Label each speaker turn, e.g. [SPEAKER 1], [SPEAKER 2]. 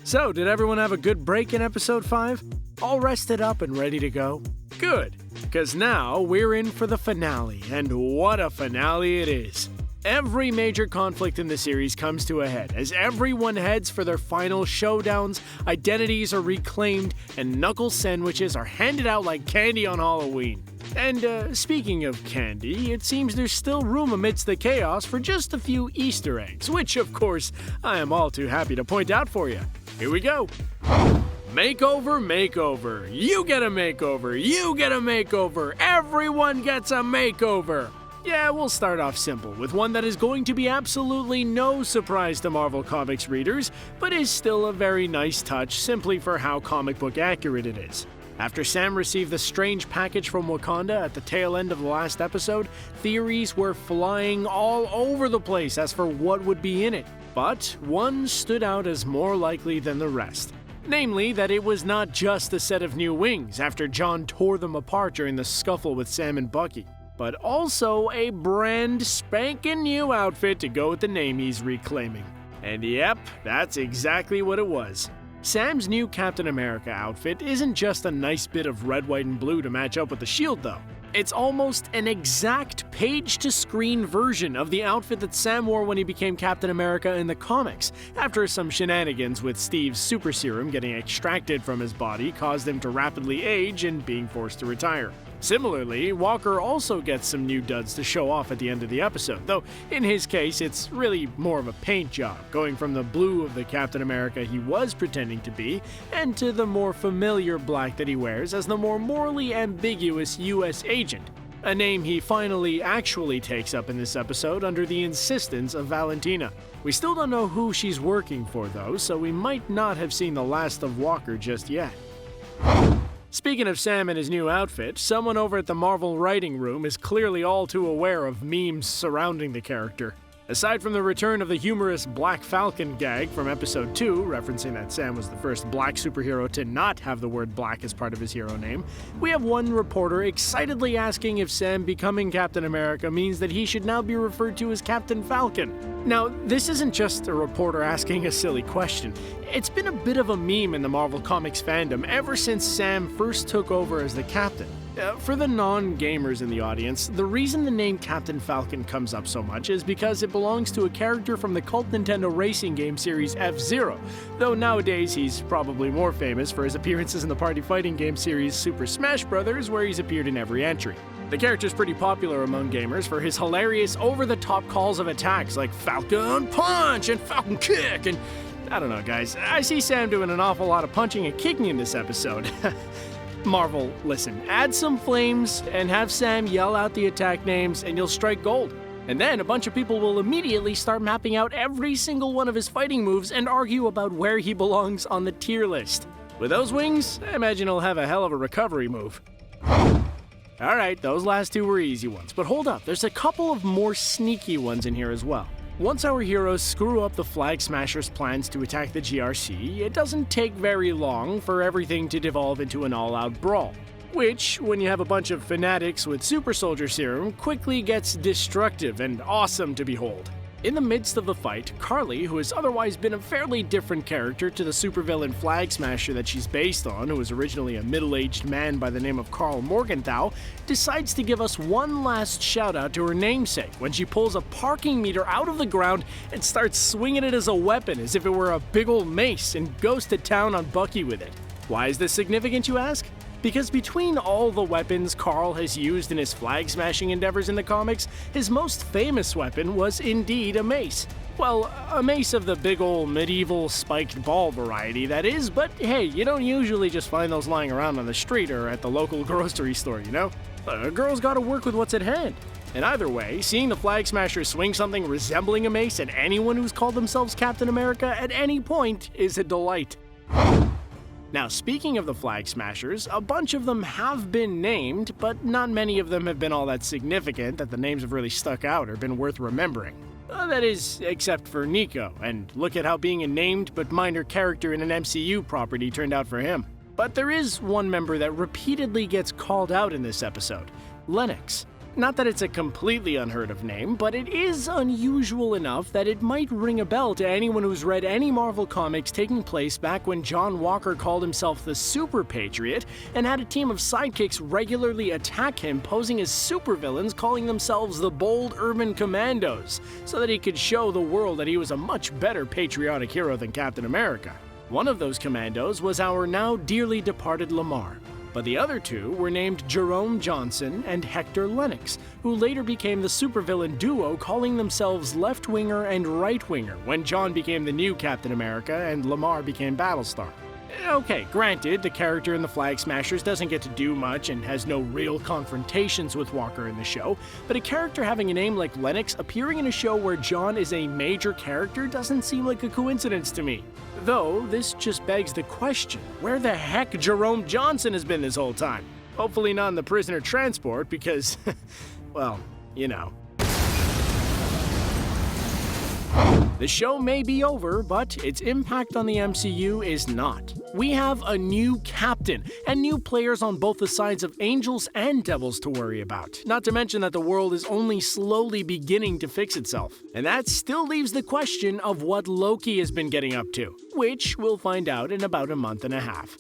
[SPEAKER 1] So, did everyone have a good break in episode 5? All rested up and ready to go? Good, because now we're in for the finale, and what a finale it is. Every major conflict in the series comes to a head as everyone heads for their final showdowns, identities are reclaimed, and knuckle sandwiches are handed out like candy on Halloween. And speaking of candy, it seems there's still room amidst the chaos for just a few Easter eggs, which of course I am all too happy to point out for you. Here we go. Makeover, makeover. You get a makeover. You get a makeover. Everyone gets a makeover. Yeah, we'll start off simple with one that is going to be absolutely no surprise to Marvel Comics readers, but is still a very nice touch simply for how comic book accurate it is. After Sam received the strange package from Wakanda at the tail end of the last episode, theories were flying all over the place as for what would be in it. But one stood out as more likely than the rest. Namely, that it was not just a set of new wings after John tore them apart during the scuffle with Sam and Bucky, but also a brand spankin' new outfit to go with the name he's reclaiming. And yep, that's exactly what it was. Sam's new Captain America outfit isn't just a nice bit of red, white, and blue to match up with the shield though. It's almost an exact page-to-screen version of the outfit that Sam wore when he became Captain America in the comics, after some shenanigans with Steve's super serum getting extracted from his body caused him to rapidly age and being forced to retire. Similarly, Walker also gets some new duds to show off at the end of the episode, though in his case it's really more of a paint job, going from the blue of the Captain America he was pretending to be, and to the more familiar black that he wears as the more morally ambiguous US agent, a name he finally actually takes up in this episode under the insistence of Valentina. We still don't know who she's working for though, so we might not have seen the last of Walker just yet. Speaking of Sam and his new outfit, someone over at the Marvel writing room is clearly all too aware of memes surrounding the character. Aside from the return of the humorous Black Falcon gag from episode 2, referencing that Sam was the first black superhero to not have the word black as part of his hero name, we have one reporter excitedly asking if Sam becoming Captain America means that he should now be referred to as Captain Falcon. Now, this isn't just a reporter asking a silly question. It's been a bit of a meme in the Marvel Comics fandom ever since Sam first took over as the Captain. For the non-gamers in the audience, the reason the name Captain Falcon comes up so much is because it belongs to a character from the cult Nintendo racing game series F-Zero, though nowadays he's probably more famous for his appearances in the party fighting game series Super Smash Bros., where he's appeared in every entry. The character's pretty popular among gamers for his hilarious over-the-top calls of attacks like Falcon Punch and Falcon Kick, and I don't know guys, I see Sam doing an awful lot of punching and kicking in this episode. Marvel, listen, add some flames and have Sam yell out the attack names and you'll strike gold. And then a bunch of people will immediately start mapping out every single one of his fighting moves and argue about where he belongs on the tier list. With those wings, I imagine he'll have a hell of a recovery move. Alright, those last two were easy ones, but hold up, there's a couple of more sneaky ones in here as well. Once our heroes screw up the Flag Smashers' plans to attack the GRC, it doesn't take very long for everything to devolve into an all-out brawl, which, when you have a bunch of fanatics with super soldier serum, quickly gets destructive and awesome to behold. In the midst of the fight, Karli, who has otherwise been a fairly different character to the supervillain Flag Smasher that she's based on, who was originally a middle-aged man by the name of Karl Morgenthau, decides to give us one last shout-out to her namesake when she pulls a parking meter out of the ground and starts swinging it as a weapon as if it were a big old mace and goes to town on Bucky with it. Why is this significant, you ask? Because between all the weapons Karl has used in his flag-smashing endeavors in the comics, his most famous weapon was indeed a mace. Well, a mace of the big ol' medieval spiked ball variety, that is, but hey, you don't usually just find those lying around on the street or at the local grocery store, you know? A girl's gotta work with what's at hand. And either way, seeing the Flag Smashers swing something resembling a mace at anyone who's called themselves Captain America at any point is a delight. Now, speaking of the Flag Smashers, a bunch of them have been named, but not many of them have been all that significant that the names have really stuck out or been worth remembering. That is, except for Nico, and look at how being a named but minor character in an MCU property turned out for him. But there is one member that repeatedly gets called out in this episode, Lennox. Not that it's a completely unheard of name, but it is unusual enough that it might ring a bell to anyone who's read any Marvel comics taking place back when John Walker called himself the Super Patriot and had a team of sidekicks regularly attack him posing as supervillains calling themselves the Bold Urban Commandos, so that he could show the world that he was a much better patriotic hero than Captain America. One of those commandos was our now dearly departed Lamar, but the other two were named Jerome Johnson and Hector Lennox, who later became the supervillain duo calling themselves Left-Winger and Right-Winger when John became the new Captain America and Lamar became Battlestar. Okay, granted, the character in the Flag Smashers doesn't get to do much and has no real confrontations with Walker in the show, but a character having a name like Lennox appearing in a show where John is a major character doesn't seem like a coincidence to me. Though, this just begs the question, where the heck Jerome Johnson has been this whole time? Hopefully not in the prisoner transport because, well, you know. The show may be over, but its impact on the MCU is not. We have a new captain, and new players on both the sides of angels and devils to worry about. Not to mention that the world is only slowly beginning to fix itself. And that still leaves the question of what Loki has been getting up to, which we'll find out in about a month and a half.